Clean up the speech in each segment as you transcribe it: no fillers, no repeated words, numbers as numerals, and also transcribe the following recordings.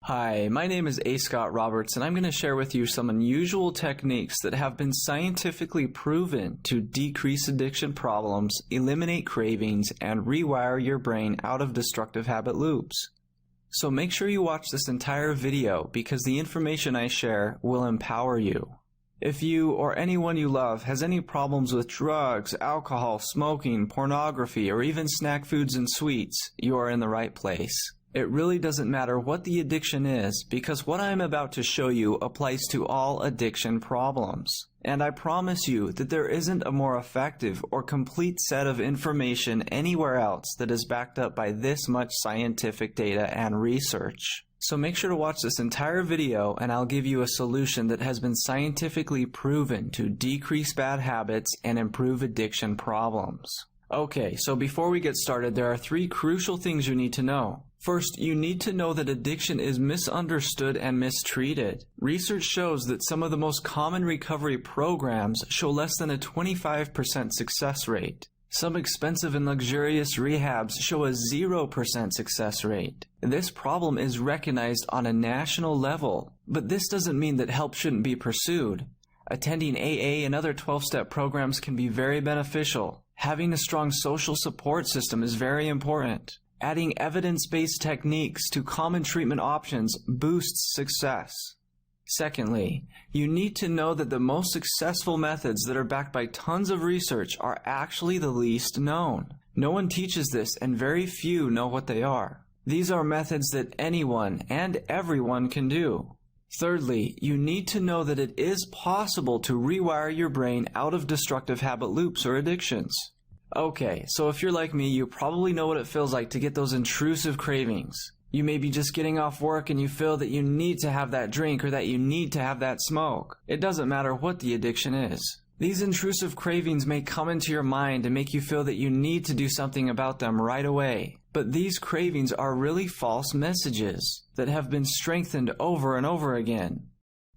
Hi, my name is A. Scott Roberts, and I'm going to share with you some unusual techniques that have been scientifically proven to decrease addiction problems, eliminate cravings, and rewire your brain out of destructive habit loops. So make sure you watch this entire video because the information I share will empower you. If you or anyone you love has any problems with drugs, alcohol, smoking, pornography, or even snack foods and sweets, you are in the right place. It really doesn't matter what the addiction is because what I'm about to show you applies to all addiction problems. And I promise you that there isn't a more effective or complete set of information anywhere else that is backed up by this much scientific data and research. So make sure to watch this entire video and I'll give you a solution that has been scientifically proven to decrease bad habits and improve addiction problems. Okay, so before we get started, there are 3 crucial things you need to know. First, you need to know that addiction is misunderstood and mistreated. Research shows that some of the most common recovery programs show less than a 25% success rate. Some expensive and luxurious rehabs show a 0% success rate. This problem is recognized on a national level, but this doesn't mean that help shouldn't be pursued. Attending AA and other 12-step programs can be very beneficial. Having a strong social support system is very important. Adding evidence-based techniques to common treatment options boosts success. Secondly, you need to know that the most successful methods that are backed by tons of research are actually the least known. No one teaches this and very few know what they are. These are methods that anyone and everyone can do. Thirdly, you need to know that it is possible to rewire your brain out of destructive habit loops or addictions. Okay, so if you're like me, you probably know what it feels like to get those intrusive cravings. You may be just getting off work and you feel that you need to have that drink or that you need to have that smoke. It doesn't matter what the addiction is. These intrusive cravings may come into your mind and make you feel that you need to do something about them right away. But these cravings are really false messages that have been strengthened over and over again.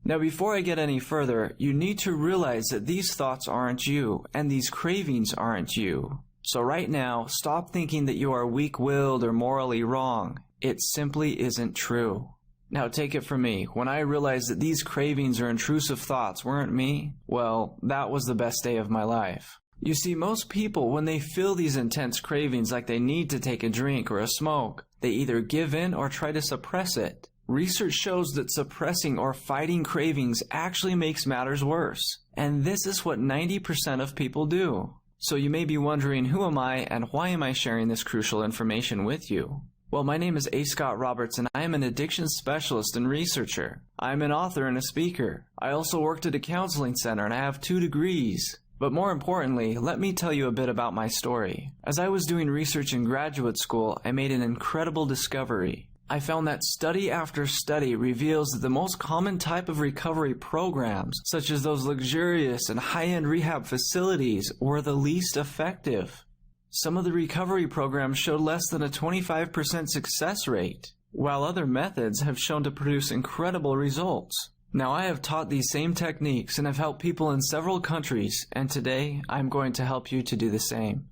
Now, before I get any further, you need to realize that these thoughts aren't you, and these cravings aren't you. So right now, stop thinking that you are weak-willed or morally wrong. It simply isn't true. Now, take it from me. When I realized that these cravings or intrusive thoughts weren't me, well, that was the best day of my life. You see, most people, when they feel these intense cravings like they need to take a drink or a smoke, they either give in or try to suppress it. Research shows that suppressing or fighting cravings actually makes matters worse. And this is what 90% of people do. So you may be wondering, who am I and why am I sharing this crucial information with you? Well, my name is A. Scott Roberts and I am an addiction specialist and researcher. I'm an author and a speaker. I also worked at a counseling center and I have 2 degrees. But more importantly, let me tell you a bit about my story. As I was doing research in graduate school, I made an incredible discovery. I found that study after study reveals that the most common type of recovery programs, such as those luxurious and high-end rehab facilities, were the least effective. Some of the recovery programs showed less than a 25% success rate, while other methods have shown to produce incredible results. Now, I have taught these same techniques and have helped people in several countries, and today I'm going to help you to do the same.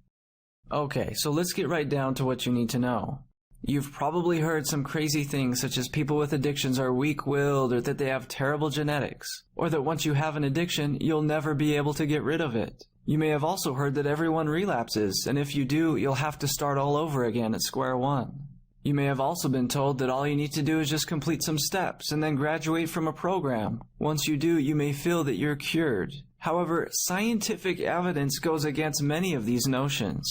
Okay, so let's get right down to what you need to know. You've probably heard some crazy things such as people with addictions are weak-willed or that they have terrible genetics, or that once you have an addiction, you'll never be able to get rid of it. You may have also heard that everyone relapses, and if you do, you'll have to start all over again at square one. You may have also been told that all you need to do is just complete some steps and then graduate from a program. Once you do, you may feel that you're cured. However, scientific evidence goes against many of these notions.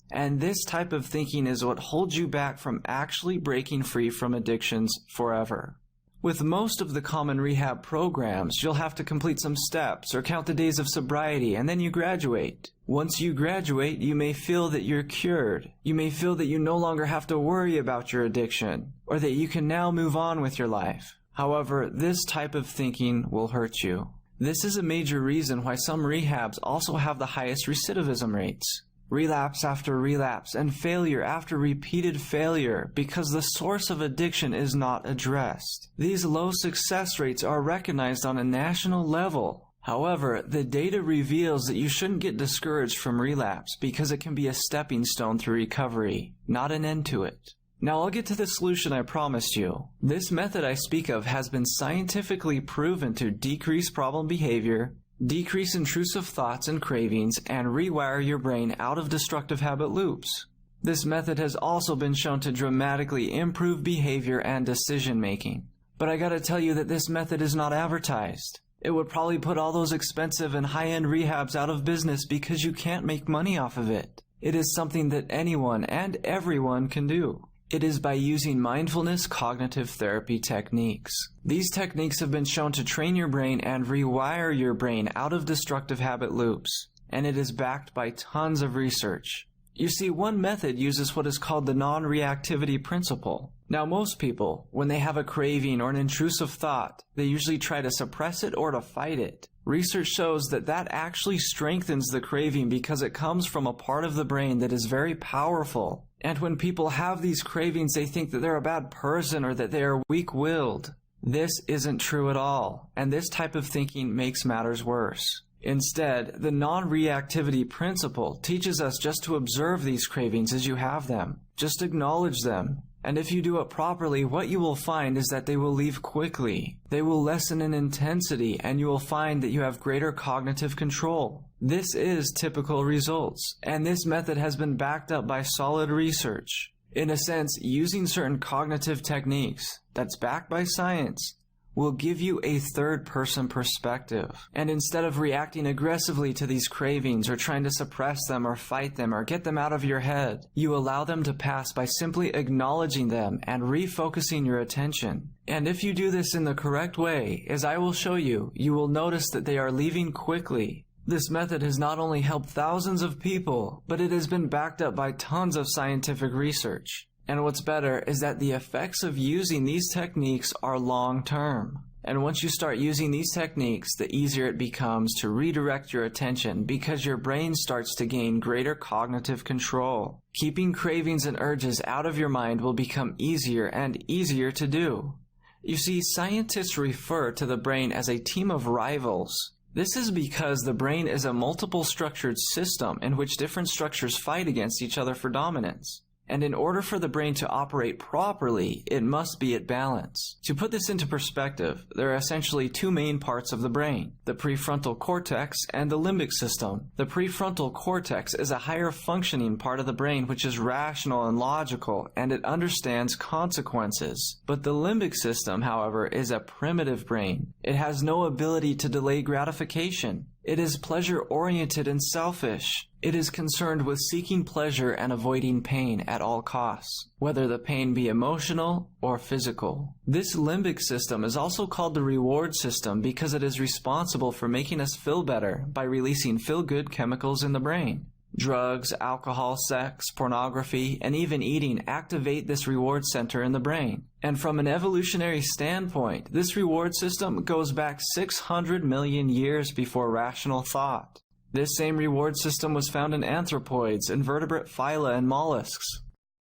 And this type of thinking is what holds you back from actually breaking free from addictions forever. With most of the common rehab programs, you'll have to complete some steps or count the days of sobriety and then you graduate. Once you graduate, you may feel that you're cured. You may feel that you no longer have to worry about your addiction or that you can now move on with your life. However, this type of thinking will hurt you. This is a major reason why some rehabs also have the highest recidivism rates. Relapse after relapse and failure after repeated failure because the source of addiction is not addressed. These low success rates are recognized on a national level. However, the data reveals that you shouldn't get discouraged from relapse because it can be a stepping stone through recovery, not an end to it. Now I'll get to the solution I promised you. This method I speak of has been scientifically proven to decrease problem behavior, decrease intrusive thoughts and cravings, and rewire your brain out of destructive habit loops. This method has also been shown to dramatically improve behavior and decision making. But I gotta tell you that this method is not advertised. It would probably put all those expensive and high-end rehabs out of business because you can't make money off of it. It is something that anyone and everyone can do. It is by using mindfulness cognitive therapy techniques. These techniques have been shown to train your brain and rewire your brain out of destructive habit loops, and it is backed by tons of research. You see, one method uses what is called the non-reactivity principle. Now, most people, when they have a craving or an intrusive thought, they usually try to suppress it or to fight it. Research shows that that actually strengthens the craving because it comes from a part of the brain that is very powerful. And when people have these cravings, they think that they're a bad person or that they are weak-willed. This isn't true at all, and this type of thinking makes matters worse. Instead, the non-reactivity principle teaches us just to observe these cravings as you have them. Just acknowledge them. And if you do it properly, what you will find is that they will leave quickly. They will lessen in intensity, and you will find that you have greater cognitive control. This is typical results, and this method has been backed up by solid research. In a sense, using certain cognitive techniques that's backed by science will give you a third-person perspective. And instead of reacting aggressively to these cravings or trying to suppress them or fight them or get them out of your head, you allow them to pass by simply acknowledging them and refocusing your attention. And if you do this in the correct way, as I will show you, you will notice that they are leaving quickly. This method has not only helped thousands of people, but it has been backed up by tons of scientific research. And what's better is that the effects of using these techniques are long-term. And once you start using these techniques, the easier it becomes to redirect your attention because your brain starts to gain greater cognitive control. Keeping cravings and urges out of your mind will become easier and easier to do. You see, scientists refer to the brain as a team of rivals. This is because the brain is a multiple structured system in which different structures fight against each other for dominance. And in order for the brain to operate properly, it must be at balance. To put this into perspective, there are essentially two main parts of the brain, the prefrontal cortex and the limbic system. The prefrontal cortex is a higher functioning part of the brain which is rational and logical, and it understands consequences. But the limbic system, however, is a primitive brain. It has no ability to delay gratification. It is pleasure-oriented and selfish. It is concerned with seeking pleasure and avoiding pain at all costs, whether the pain be emotional or physical. This limbic system is also called the reward system because it is responsible for making us feel better by releasing feel-good chemicals in the brain. Drugs, alcohol, sex, pornography, and even eating activate this reward center in the brain. And from an evolutionary standpoint, this reward system goes back 600 million years before rational thought. This same reward system was found in anthropoids, invertebrate phyla, and mollusks.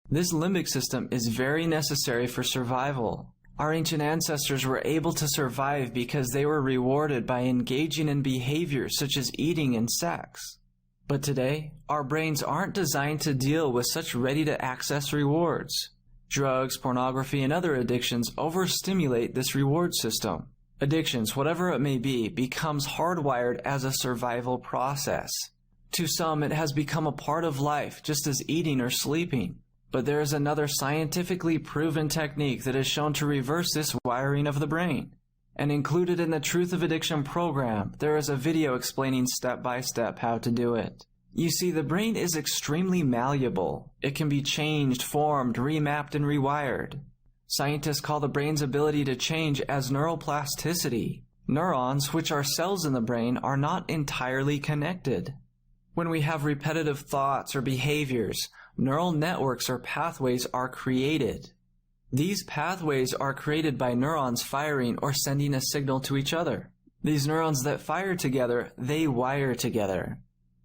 This limbic system is very necessary for survival. Our ancient ancestors were able to survive because they were rewarded by engaging in behaviors such as eating and sex. But today, our brains aren't designed to deal with such ready-to-access rewards. Drugs, pornography, and other addictions overstimulate this reward system. Addictions, whatever it may be, becomes hardwired as a survival process. To some, it has become a part of life, just as eating or sleeping. But there is another scientifically proven technique that is shown to reverse this wiring of the brain. And included in the Truth of Addiction program, there is a video explaining step-by-step how to do it. You see, the brain is extremely malleable. It can be changed, formed, remapped, and rewired. Scientists call the brain's ability to change as neuroplasticity. Neurons, which are cells in the brain, are not entirely connected. When we have repetitive thoughts or behaviors, neural networks or pathways are created. These pathways are created by neurons firing or sending a signal to each other. These neurons that fire together, they wire together.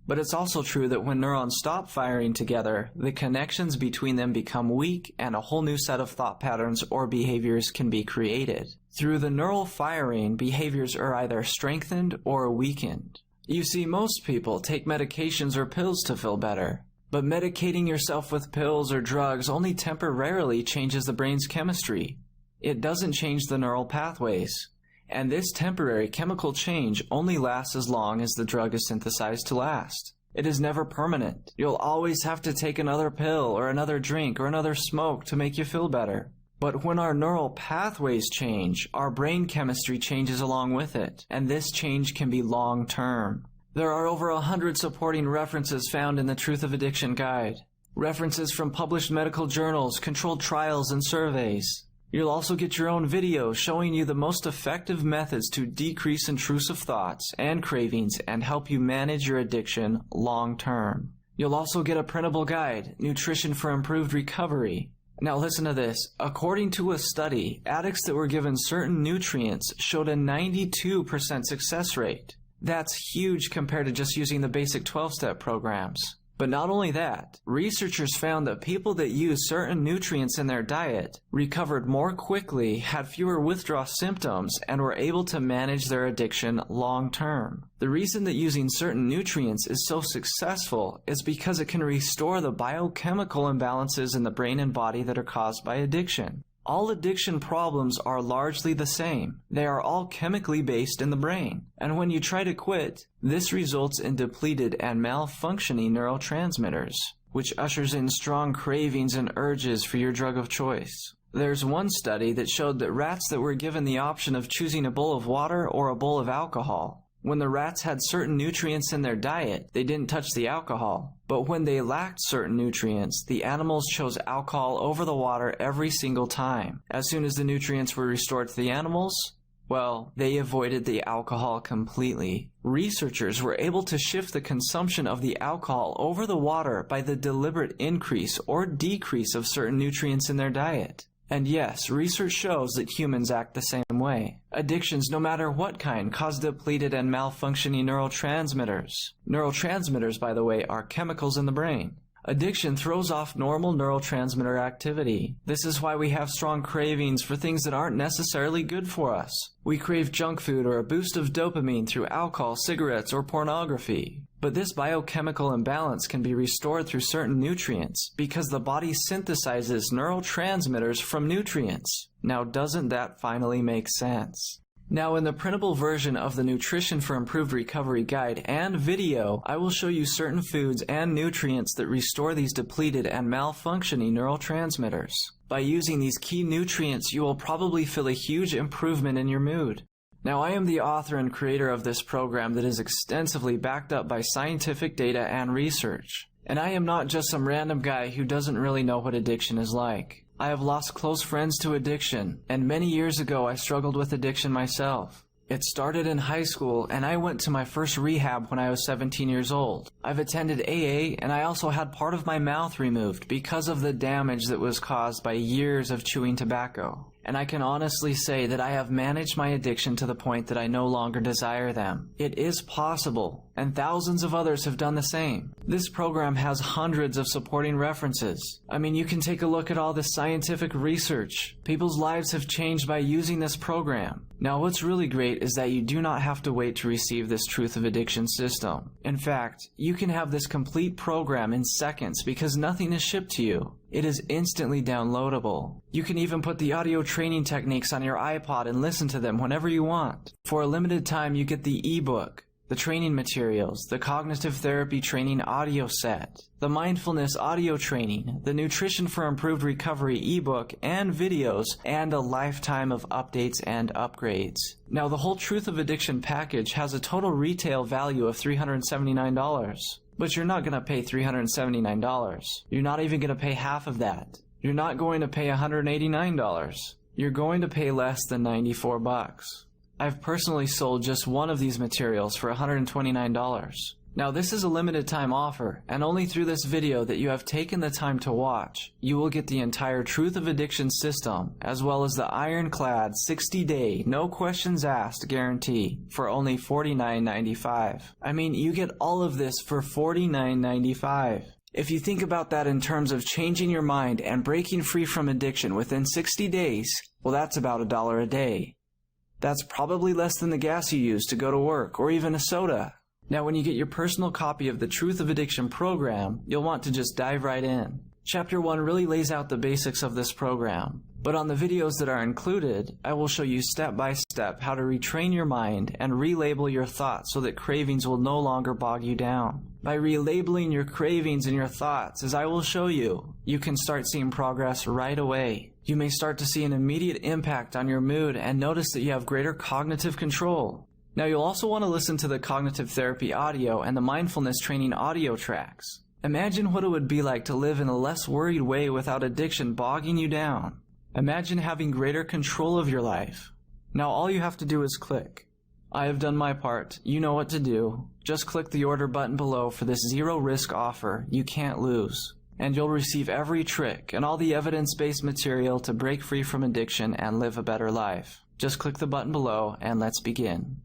But it's also true that when neurons stop firing together, the connections between them become weak and a whole new set of thought patterns or behaviors can be created. Through the neural firing, behaviors are either strengthened or weakened. You see, most people take medications or pills to feel better. But medicating yourself with pills or drugs only temporarily changes the brain's chemistry. It doesn't change the neural pathways. And this temporary chemical change only lasts as long as the drug is synthesized to last. It is never permanent. You'll always have to take another pill or another drink or another smoke to make you feel better. But when our neural pathways change, our brain chemistry changes along with it, and this change can be long-term. There are over 100 supporting references found in the Truth of Addiction Guide. References from published medical journals, controlled trials, and surveys. You'll also get your own video showing you the most effective methods to decrease intrusive thoughts and cravings and help you manage your addiction long-term. You'll also get a printable guide, Nutrition for Improved Recovery. Now listen to this. According to a study, addicts that were given certain nutrients showed a 92% success rate. That's huge compared to just using the basic 12-step programs. But not only that, researchers found that people that used certain nutrients in their diet recovered more quickly, had fewer withdrawal symptoms, and were able to manage their addiction long-term. The reason that using certain nutrients is so successful is because it can restore the biochemical imbalances in the brain and body that are caused by addiction. All addiction problems are largely the same. They are all chemically based in the brain. And when you try to quit, this results in depleted and malfunctioning neurotransmitters, which ushers in strong cravings and urges for your drug of choice. There's one study that showed that rats that were given the option of choosing a bowl of water or a bowl of alcohol, when the rats had certain nutrients in their diet, they didn't touch the alcohol. But when they lacked certain nutrients, the animals chose alcohol over the water every single time. As soon as the nutrients were restored to the animals, well, they avoided the alcohol completely. Researchers were able to shift the consumption of the alcohol over the water by the deliberate increase or decrease of certain nutrients in their diet. And yes, research shows that humans act the same way. Addictions, no matter what kind, cause depleted and malfunctioning neurotransmitters. Neurotransmitters, by the way, are chemicals in the brain. Addiction throws off normal neurotransmitter activity. This is why we have strong cravings for things that aren't necessarily good for us. We crave junk food or a boost of dopamine through alcohol, cigarettes, or pornography. But this biochemical imbalance can be restored through certain nutrients because the body synthesizes neurotransmitters from nutrients. Now, doesn't that finally make sense? Now, in the printable version of the Nutrition for Improved Recovery Guide and video, I will show you certain foods and nutrients that restore these depleted and malfunctioning neurotransmitters. By using these key nutrients, you will probably feel a huge improvement in your mood. Now, I am the author and creator of this program that is extensively backed up by scientific data and research. And I am not just some random guy who doesn't really know what addiction is like. I have lost close friends to addiction, and many years ago I struggled with addiction myself. It started in high school, and I went to my first rehab when I was 17 years old. I've attended AA, and I also had part of my mouth removed because of the damage that was caused by years of chewing tobacco. And I can honestly say that I have managed my addiction to the point that I no longer desire them. It is possible, and thousands of others have done the same. This program has hundreds of supporting references. I mean, you can take a look at all the scientific research. People's lives have changed by using this program. Now, what's really great is that you do not have to wait to receive this Truth of Addiction system. In fact, you can have this complete program in seconds because nothing is shipped to you. It is instantly downloadable. You can even put the audio training techniques on your iPod and listen to them whenever you want. For a limited time, you get the ebook, the training materials, the cognitive therapy training audio set, the mindfulness audio training, the Nutrition for Improved Recovery ebook and videos, and a lifetime of updates and upgrades. Now, the whole Truth of Addiction package has a total retail value of $379. But you're not going to pay $379. You're not even going to pay half of that. You're not going to pay $189. You're going to pay less than $94. I've personally sold just one of these materials for $129. Now, this is a limited time offer, and only through this video that you have taken the time to watch, you will get the entire Truth of Addiction system, as well as the ironclad 60-day, no questions asked guarantee for only $49.95. I mean, you get all of this for $49.95. If you think about that in terms of changing your mind and breaking free from addiction within 60 days, well, that's about $1 a day. That's probably less than the gas you use to go to work, or even a soda. Now, when you get your personal copy of the Truth of Addiction program, you'll want to just dive right in. Chapter 1 really lays out the basics of this program, but on the videos that are included, I will show you step by step how to retrain your mind and relabel your thoughts so that cravings will no longer bog you down. By relabeling your cravings and your thoughts, as I will show you, you can start seeing progress right away. You may start to see an immediate impact on your mood and notice that you have greater cognitive control. Now, you'll also want to listen to the cognitive therapy audio and the mindfulness training audio tracks. Imagine what it would be like to live in a less worried way without addiction bogging you down. Imagine having greater control of your life. Now all you have to do is click. I have done my part. You know what to do. Just click the order button below for this zero-risk offer you can't lose. And you'll receive every trick and all the evidence-based material to break free from addiction and live a better life. Just click the button below and let's begin.